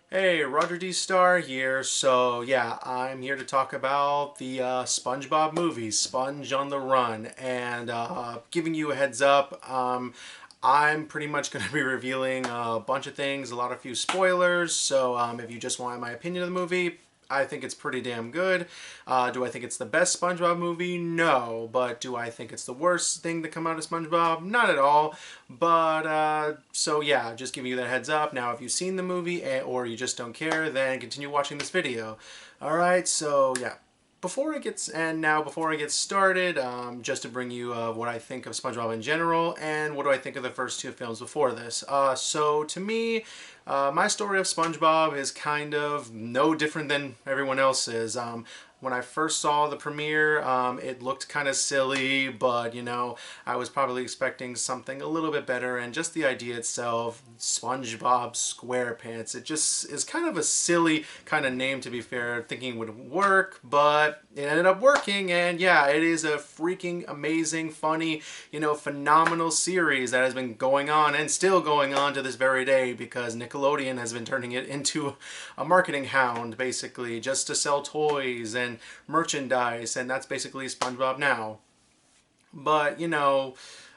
Hey, Roger D. Star here. So, yeah, I'm here to talk about the SpongeBob movie, Sponge on the Run. And giving you a heads up, I'm pretty much going to be revealing a bunch of things, a few spoilers. So, if you just want my opinion of the movie, I think it's pretty damn good. Do I think it's the best SpongeBob movie? No. But do I think it's the worst thing to come out of SpongeBob? Not at all. But, so yeah, just giving you that heads up. Now, if you've seen the movie or you just don't care, then continue watching this video. Alright, so yeah. Before I get started, just to bring you what I think of SpongeBob in general, and what do I think of the first two films before this. So to me, my story of SpongeBob is kind of no different than everyone else's. When I first saw the premiere, it looked kind of silly, but you know, I was probably expecting something a little bit better, and just the idea itself, SpongeBob SquarePants, it just is kind of a silly kind of name, to be fair, thinking it would work, but it ended up working. And yeah, it is a freaking amazing, funny, you know, phenomenal series that has been going on and still going on to this very day, because Nickelodeon has been turning it into a marketing hound, basically, just to sell toys and merchandise, and that's basically SpongeBob now. But, you know,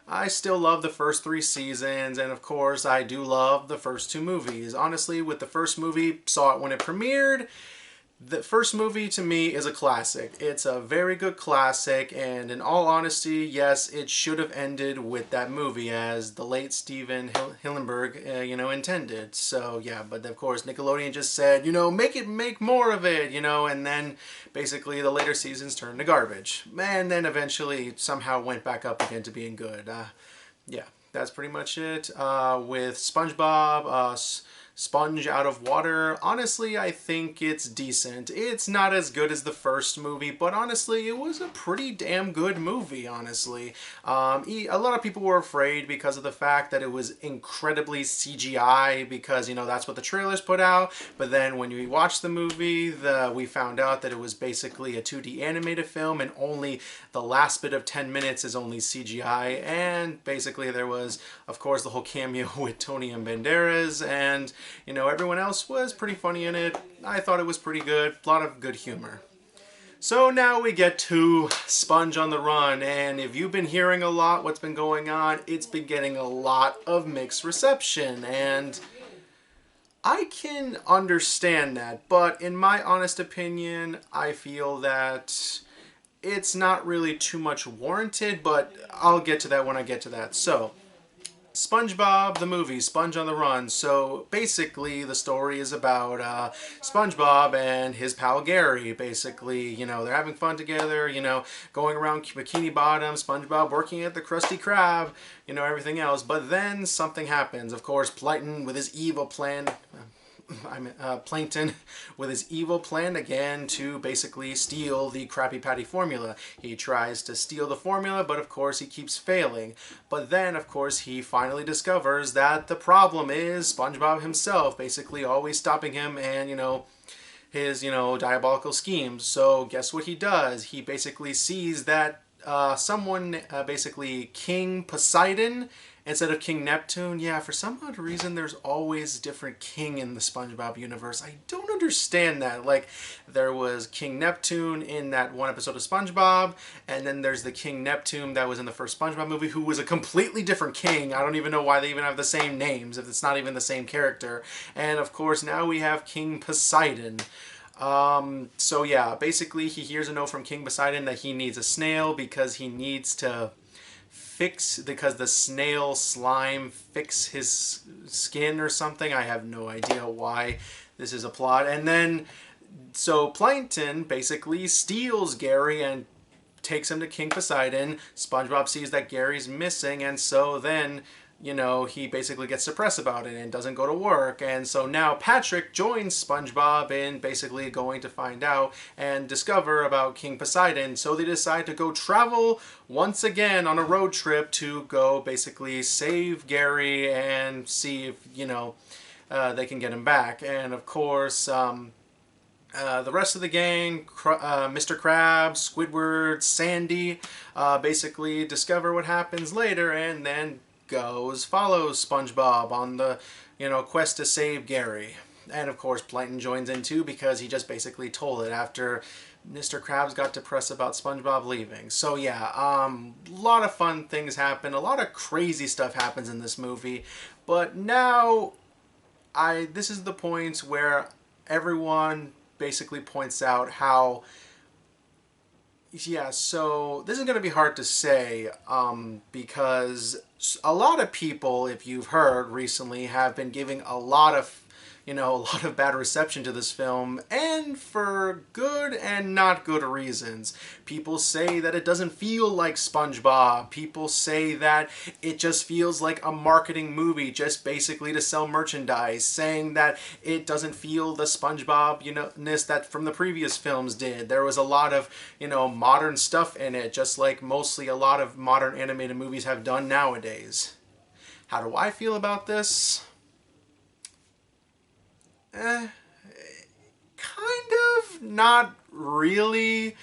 I still love the first three seasons, and of course, I do love the first two movies. Honestly, with the first movie, saw it when it premiered. The first movie to me is a classic. It's a very good classic, and in all honesty, yes, it should have ended with that movie, as the late Steven Hillenburg, you know, intended. So yeah, but of course Nickelodeon just said, you know, make more of it, you know, and then basically the later seasons turned to garbage, and then eventually somehow went back up again to being good. Yeah, that's pretty much it. With SpongeBob, Sponge out of water, honestly, I think it's decent. It's not as good as the first movie, but honestly, it was a pretty damn good movie, honestly. A lot of people were afraid because of the fact that it was incredibly CGI, because, you know, that's what the trailers put out. But then when we watched the movie, we found out that it was basically a 2D animated film, and only the last bit of 10 minutes is only CGI. And basically there was, of course, the whole cameo with Tony and Banderas, and you know, everyone else was pretty funny in it. I thought it was pretty good. A lot of good humor. So now we get to Sponge on the Run, and if you've been hearing a lot what's been going on, it's been getting a lot of mixed reception, and I can understand that, but in my honest opinion, I feel that it's not really too much warranted, but I'll get to that when I get to that. So, SpongeBob the movie, Sponge on the Run. So basically the story is about SpongeBob and his pal Gary. Basically, you know, they're having fun together, you know, going around Bikini Bottom, SpongeBob working at the Krusty Krab, you know, everything else. But then something happens. Of course, Plankton with his evil plan, Plankton with his evil plan again to basically steal the Krabby Patty formula. He tries to steal the formula, but of course he keeps failing. But then, of course, he finally discovers that the problem is SpongeBob himself, basically always stopping him, and, you know, his, you know, diabolical schemes. So guess what he does? He basically sees that someone, basically King Poseidon, instead of King Neptune. Yeah, for some odd reason, there's always a different king in the SpongeBob universe. I don't understand that. Like, there was King Neptune in that one episode of SpongeBob, and then there's the King Neptune that was in the first SpongeBob movie, who was a completely different king. I don't even know why they even have the same names, if it's not even the same character. And of course, now we have King Poseidon. So yeah, basically he hears a note from King Poseidon that he needs a snail because he needs to because the snail slime fix his skin or something. I have no idea why this is a plot. And then, so Plankton basically steals Gary and takes him to King Poseidon. SpongeBob sees that Gary's missing, and so then, you know, he basically gets depressed about it and doesn't go to work. And so now Patrick joins SpongeBob in basically going to find out and discover about King Poseidon. So they decide to go travel once again on a road trip to go basically save Gary and see if, you know, they can get him back. And of course, the rest of the gang, Mr. Krabs, Squidward, Sandy, basically discover what happens later, and then follows SpongeBob on the, you know, quest to save Gary. And of course, Plankton joins in too because he just basically told it after Mr. Krabs got depressed about SpongeBob leaving. So yeah, a lot of fun things happen. A lot of crazy stuff happens in this movie. But now, this is the point where everyone basically points out how, yeah, so this is going to be hard to say because a lot of people, if you've heard recently, have been giving a lot of, a lot of bad reception to this film, and for good and not good reasons. People say that it doesn't feel like SpongeBob. People say that it just feels like a marketing movie, just basically to sell merchandise, saying that it doesn't feel the SpongeBob-ness that from the previous films did. There was a lot of, modern stuff in it, just like mostly a lot of modern animated movies have done nowadays. How do I feel about this? Kind of, not really.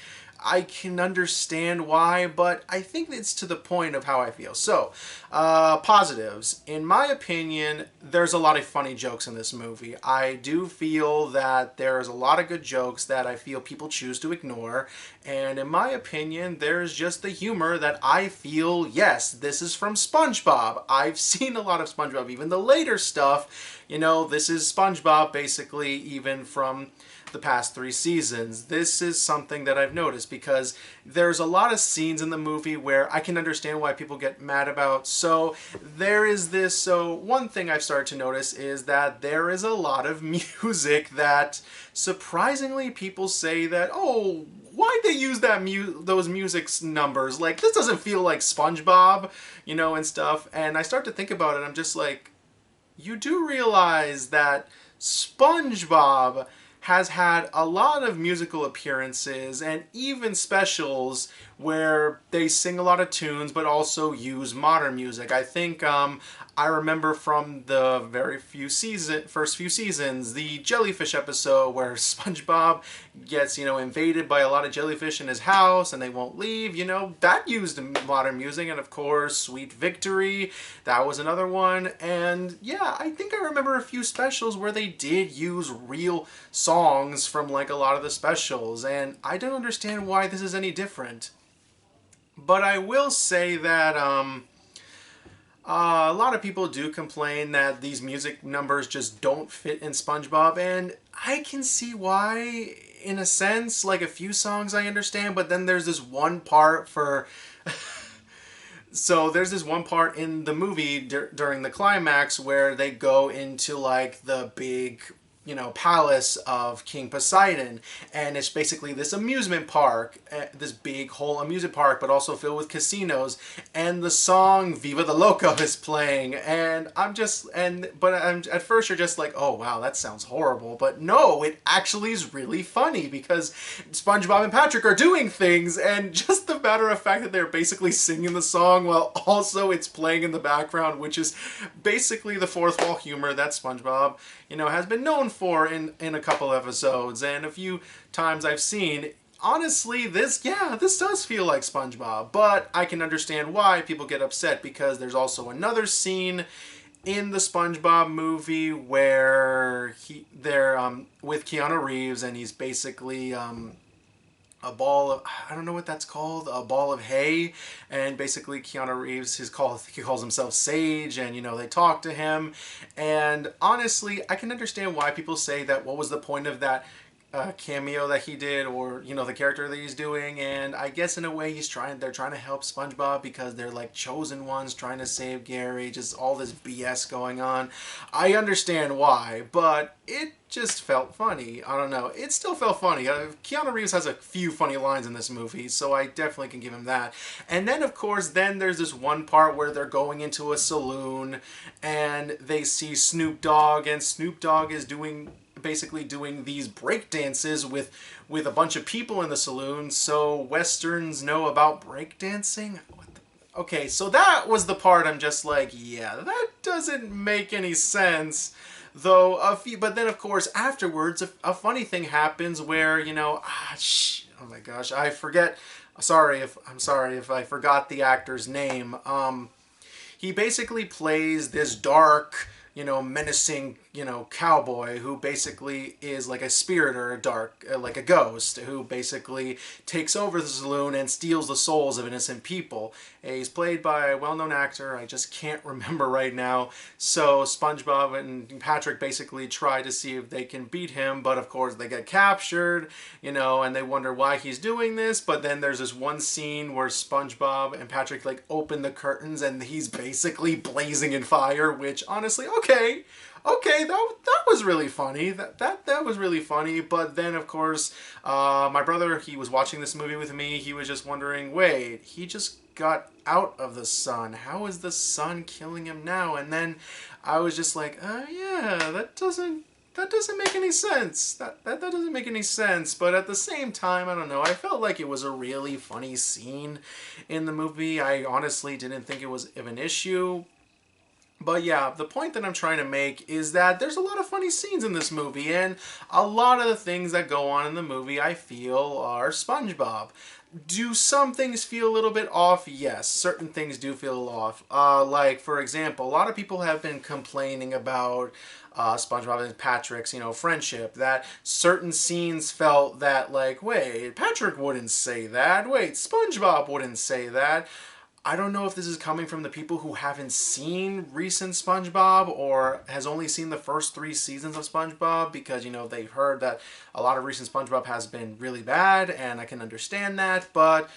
I can understand why, but I think it's to the point of how I feel. So, positives. In my opinion, there's a lot of funny jokes in this movie. I do feel that there's a lot of good jokes that I feel people choose to ignore. And in my opinion, there's just the humor that I feel, yes, this is from SpongeBob. I've seen a lot of SpongeBob, even the later stuff. This is SpongeBob basically even from the past 3 seasons. This is something that I've noticed because there's a lot of scenes in the movie where I can understand why people get mad about. So there is this, so one thing I've started to notice is that there is a lot of music that surprisingly people say that, oh, why'd they use those music numbers? Like, this doesn't feel like SpongeBob, and stuff. And I start to think about it, I'm just like, you do realize that SpongeBob has had a lot of musical appearances and even specials where they sing a lot of tunes but also use modern music. I think I remember from the first few seasons, the jellyfish episode where SpongeBob gets, invaded by a lot of jellyfish in his house and they won't leave, that used modern music. And of course, Sweet Victory, that was another one. And yeah, I think I remember a few specials where they did use real songs from like a lot of the specials, and I don't understand why this is any different. But I will say that a lot of people do complain that these music numbers just don't fit in SpongeBob, and I can see why in a sense. Like a few songs I understand, but then there's this one part for so there's this one part in the movie during the climax where they go into like the big palace of King Poseidon, and it's basically this amusement park, this big whole amusement park, but also filled with casinos, and the song Viva the Loco is playing, and at first you're just like, oh wow, that sounds horrible, but no, it actually is really funny because SpongeBob and Patrick are doing things, and just the matter of fact that they're basically singing the song while also it's playing in the background, which is basically the fourth wall humor that SpongeBob, has been known for in a couple episodes and a few times I've seen. Honestly, this does feel like SpongeBob, but I can understand why people get upset because there's also another scene in the SpongeBob movie where they're with Keanu Reeves and he's basically a ball of, I don't know what that's called, a ball of hay, and basically Keanu Reeves, he calls himself Sage, and they talk to him, and honestly I can understand why people say that what was the point of that cameo that he did, or the character that he's doing. And I guess in a way they're trying to help SpongeBob because they're like chosen ones trying to save Gary, just all this BS going on. I understand why, but it just felt funny. I don't know, it still felt funny. Keanu Reeves has a few funny lines in this movie, so I definitely can give him that. And then of course there's this one part where they're going into a saloon and they see Snoop Dogg, and Snoop Dogg is basically doing these break dances with a bunch of people in the saloon. So Westerns know about break dancing? Okay, so that was the part I'm just like, yeah, that doesn't make any sense. Though but then of course afterwards a funny thing happens where oh my gosh, I forget. I'm sorry if I forgot the actor's name. He basically plays this dark, menacing, cowboy who basically is like a spirit or a dark, like a ghost, who basically takes over the saloon and steals the souls of innocent people. He's played by a well-known actor. I just can't remember right now. So SpongeBob and Patrick basically try to see if they can beat him, but of course they get captured, and they wonder why he's doing this. But then there's this one scene where SpongeBob and Patrick like open the curtains and he's basically blazing in fire, which honestly, okay, that was really funny. That was really funny. But then, of course, my brother, he was watching this movie with me. He was just wondering, wait, he just got out of the sun. How is the sun killing him now? And then I was just like, yeah, that doesn't make any sense. That doesn't make any sense. But at the same time, I don't know. I felt like it was a really funny scene in the movie. I honestly didn't think it was of an issue. But yeah, the point that I'm trying to make is that there's a lot of funny scenes in this movie, and a lot of the things that go on in the movie I feel are SpongeBob. Do some things feel a little bit off? Yes, certain things do feel off. Like, for example, a lot of people have been complaining about SpongeBob and Patrick's, friendship. That certain scenes felt that, like, wait, Patrick wouldn't say that. Wait, SpongeBob wouldn't say that. I don't know if this is coming from the people who haven't seen recent SpongeBob or has only seen the first 3 seasons of SpongeBob because, they've heard that a lot of recent SpongeBob has been really bad, and I can understand that. But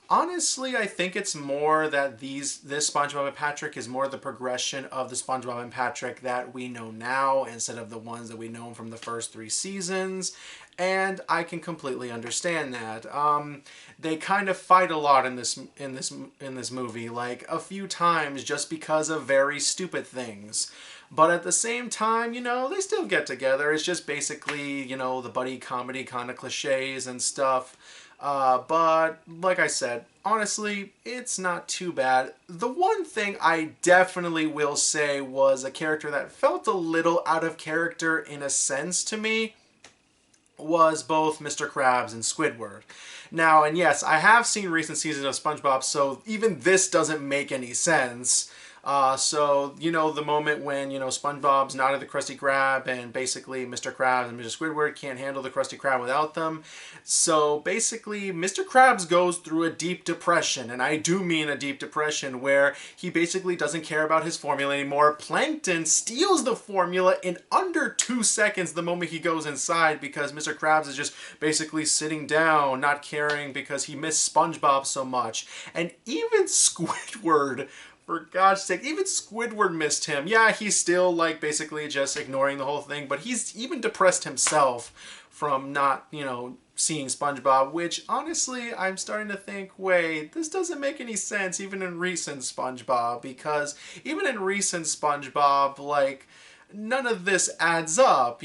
honestly, I think it's more that this SpongeBob and Patrick is more the progression of the SpongeBob and Patrick that we know now instead of the ones that we know from the first 3 seasons. And I can completely understand that. They kind of fight a lot in this movie, like a few times just because of very stupid things. But at the same time, they still get together. It's just basically, the buddy comedy kind of cliches and stuff. But like I said, honestly, it's not too bad. The one thing I definitely will say was a character that felt a little out of character in a sense to me was both Mr. Krabs and Squidward. Now, and yes, I have seen recent seasons of SpongeBob, so even this doesn't make any sense. So, the moment when, SpongeBob's not at the Krusty Krab and basically Mr. Krabs and Mr. Squidward can't handle the Krusty Krab without them. So basically, Mr. Krabs goes through a deep depression, and I do mean a deep depression, where he basically doesn't care about his formula anymore. Plankton steals the formula in under 2 seconds the moment he goes inside because Mr. Krabs is just basically sitting down, not caring because he missed SpongeBob so much. And even Squidward, for God's sake, even Squidward missed him. Yeah, he's still, like, basically just ignoring the whole thing, but he's even depressed himself from not, seeing SpongeBob, which, honestly, I'm starting to think, wait, this doesn't make any sense even in recent SpongeBob, because even in recent SpongeBob, like, none of this adds up,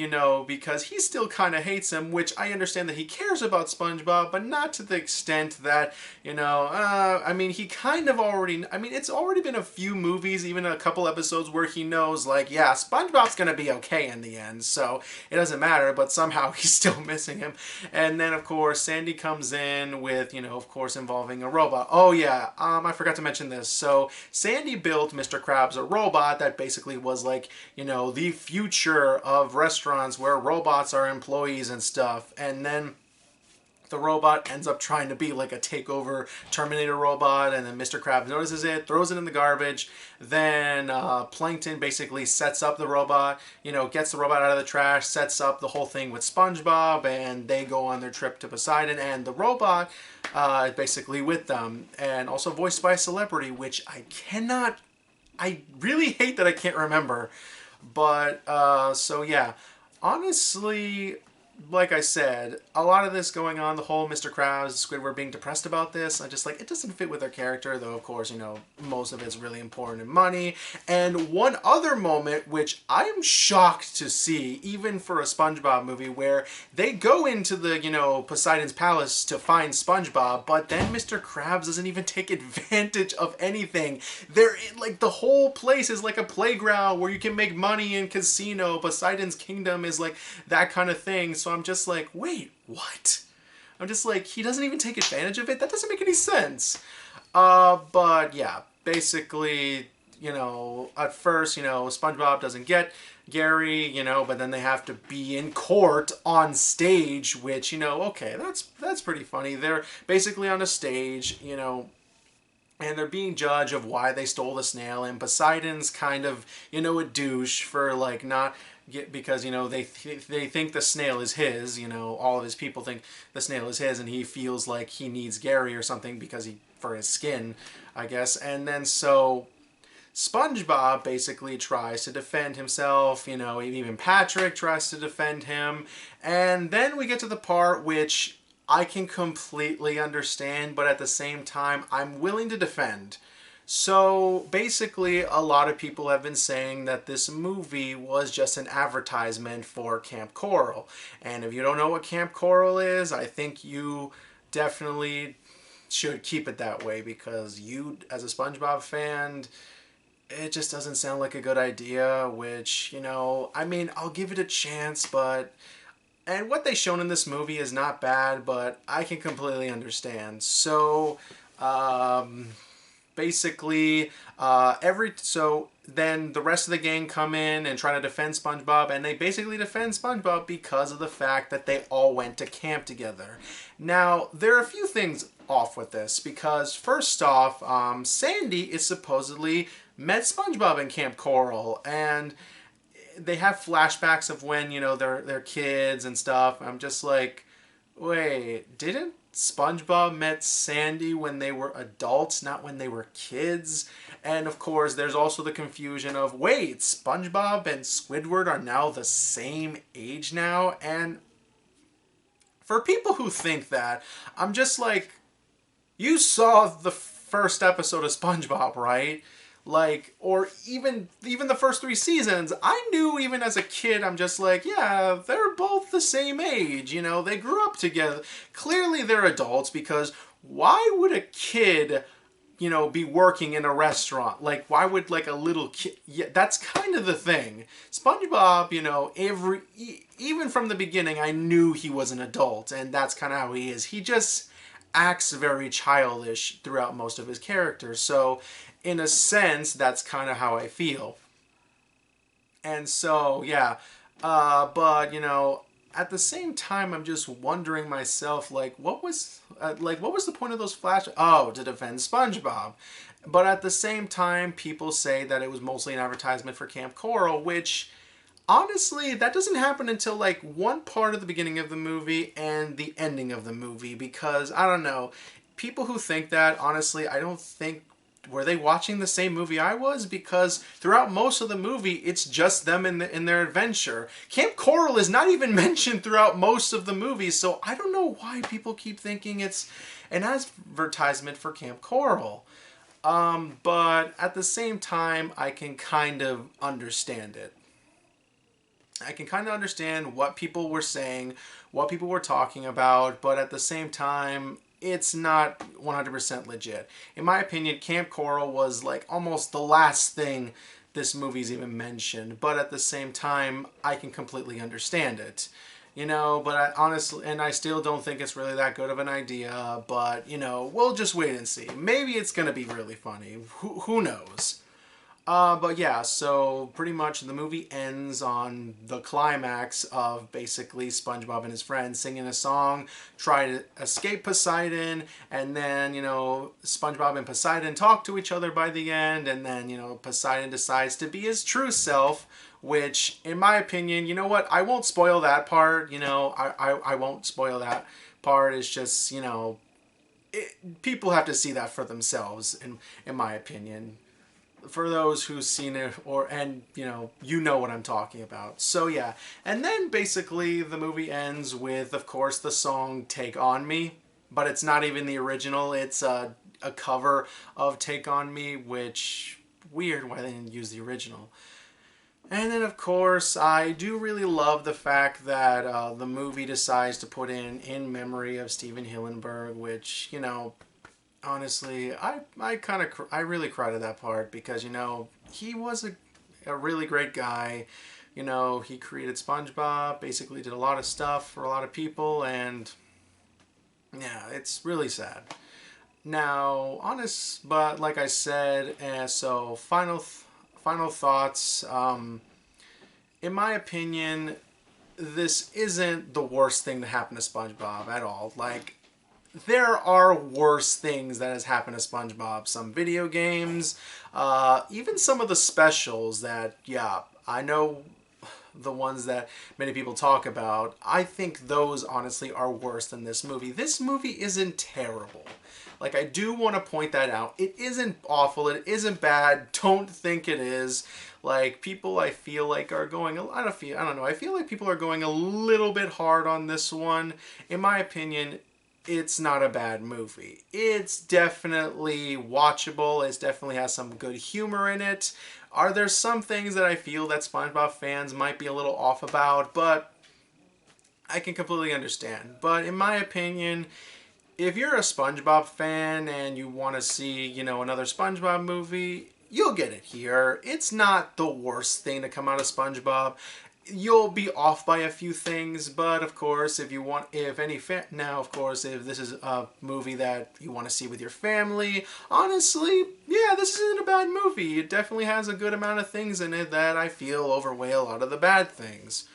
because he still kind of hates him, which I understand that he cares about SpongeBob, but not to the extent that, I mean, he kind of already, it's already been a few movies, even a couple episodes where he knows, like, yeah, SpongeBob's gonna be okay in the end, so it doesn't matter, but somehow he's still missing him. And then, of course, Sandy comes in with, of course, involving a robot. Oh, yeah, I forgot to mention this. So, Sandy built Mr. Krabs a robot that basically was, like, the future of restaurants where robots are employees and stuff. And then the robot ends up trying to be like a takeover Terminator robot, and then Mr. Krabs notices it, throws it in the garbage. Then Plankton basically sets up the robot, gets the robot out of the trash, sets up the whole thing with SpongeBob, and they go on their trip to Poseidon, and the robot is basically with them, and also voiced by a celebrity, which I really hate that I can't remember. But, so yeah, honestly, like I said, a lot of this going on, the whole Mr. Krabs, Squidward being depressed about this, I just, like, it doesn't fit with their character, though, of course, most of it's really important in money. And one other moment, which I'm shocked to see, even for a SpongeBob movie, where they go into the, Poseidon's palace to find SpongeBob, but then Mr. Krabs doesn't even take advantage of anything. Like, the whole place is like a playground where you can make money in casino. Poseidon's kingdom is like that kind of thing, so I'm just like, wait, what? I'm just like, he doesn't even take advantage of it? That doesn't make any sense. But yeah, basically, at first, SpongeBob doesn't get, Gary, but then they have to be in court on stage, which, okay, that's pretty funny. They're basically on a stage, and they're being judged of why they stole the snail, and Poseidon's kind of, a douche for like not get, because they think the snail is his, all of his people think the snail is his, and he feels like he needs Gary or something because he, for his skin, I guess. And then so SpongeBob basically tries to defend himself, even Patrick tries to defend him. And then we get to the part which I can completely understand, but at the same time, I'm willing to defend. So basically, a lot of people have been saying that this movie was just an advertisement for Camp Coral. And if you don't know what Camp Coral is, I think you definitely should keep it that way, because you, as a SpongeBob fan, it just doesn't sound like a good idea, which, I mean, I'll give it a chance, but... And what they've shown in this movie is not bad, but I can completely understand. So, basically, so then the rest of the gang come in and try to defend SpongeBob, and they basically defend SpongeBob because of the fact that they all went to camp together. Now, there are a few things off with this, because first off, Sandy is supposedly met SpongeBob in Camp Coral, and they have flashbacks of when, they're kids and stuff. I'm just like, wait, didn't SpongeBob met Sandy when they were adults, not when they were kids? And of course, there's also the confusion of, wait, SpongeBob and Squidward are now the same age now? And for people who think that, I'm just like, you saw the first episode of SpongeBob, right? Like, or even the first 3 seasons, I knew even as a kid, I'm just like, yeah, they're both the same age, they grew up together. Clearly they're adults, because why would a kid, be working in a restaurant? Like, why would, like, a little kid? Yeah, that's kind of the thing. SpongeBob, even from the beginning, I knew he was an adult, and that's kind of how he is. He just acts very childish throughout most of his characters. So, in a sense, that's kind of how I feel. And so, yeah. But, at the same time, I'm just wondering myself, like, what was the point of those flash? Oh, to defend SpongeBob. But at the same time, people say that it was mostly an advertisement for Camp Coral, which... honestly, that doesn't happen until, like, one part of the beginning of the movie and the ending of the movie, because, I don't know, people who think that, honestly, I don't think, were they watching the same movie I was? Because throughout most of the movie, it's just them in their adventure. Camp Coral is not even mentioned throughout most of the movie, so I don't know why people keep thinking it's an advertisement for Camp Coral. But at the same time, I can kind of understand it. I can kind of understand what people were saying, what people were talking about, but at the same time, it's not 100% legit. In my opinion, Camp Coral was like almost the last thing this movie's even mentioned, but at the same time, I can completely understand it. But I honestly, and I still don't think it's really that good of an idea, but, we'll just wait and see. Maybe it's going to be really funny. Who knows? But yeah, so pretty much the movie ends on the climax of basically SpongeBob and his friends singing a song, try to escape Poseidon, and then, SpongeBob and Poseidon talk to each other by the end, and then, Poseidon decides to be his true self, which, in my opinion, you know what, I won't spoil that part, I won't spoil that part. It's just, people have to see that for themselves, in my opinion. For those who've seen it, you know what I'm talking about. So yeah, and then basically the movie ends with, of course, the song Take On Me, but it's not even the original. It's a cover of Take On Me, which, weird why they didn't use the original. And then, of course, I do really love the fact that the movie decides to put in memory of Steven Hillenburg, which, honestly, I really cried at that part, because, he was a really great guy. He created SpongeBob, basically did a lot of stuff for a lot of people, and yeah, it's really sad. Now, but like I said, so final thoughts. in my opinion, this isn't the worst thing to happen to SpongeBob at all. Like, there are worse things that has happened to SpongeBob. Some video games, even some of the specials that, yeah, I know the ones that many people talk about. I think those honestly are worse than this movie. This movie isn't terrible. Like, I do want to point that out. It isn't awful. It isn't bad. Don't think it is. Like, people I feel like are going, I don't know. I feel like people are going a little bit hard on this one. In my opinion, it's not a bad movie. It's definitely watchable. It definitely has some good humor in it. Are there some things that I feel that SpongeBob fans might be a little off about, but I can completely understand. But in my opinion, if you're a SpongeBob fan and you want to see, you know, another SpongeBob movie, you'll get it here. It's not the worst thing to come out of SpongeBob. You'll be off by a few things, but of course, if you want, now, of course, if this is a movie that you want to see with your family, honestly, yeah, this isn't a bad movie. It definitely has a good amount of things in it that I feel overweigh a lot of the bad things.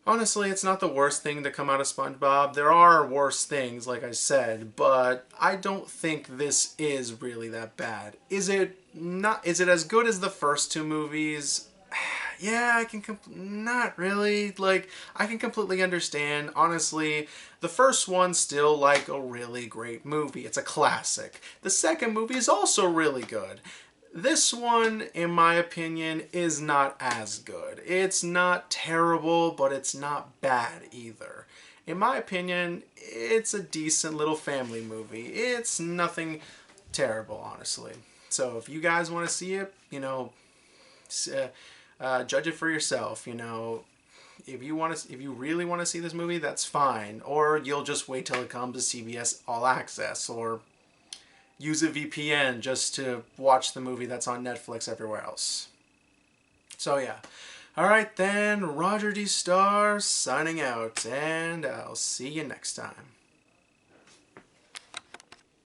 Honestly, it's not the worst thing to come out of SpongeBob. There are worse things, like I said, but I don't think this is really that bad. Is it not? Is it as good as the first two movies? Yeah, not really. Like, I can completely understand. Honestly, the first one's still like a really great movie. It's a classic. The second movie is also really good. This one, in my opinion, is not as good. It's not terrible, but it's not bad either. In my opinion, it's a decent little family movie. It's nothing terrible, honestly. So if you guys want to see it, you know, judge it for yourself. You know, if you really want to see this movie, that's fine. Or you'll just wait till it comes to CBS All Access, or use a VPN just to watch the movie that's on Netflix everywhere else. So yeah. Alright then, Roger D. Star signing out, and I'll see you next time.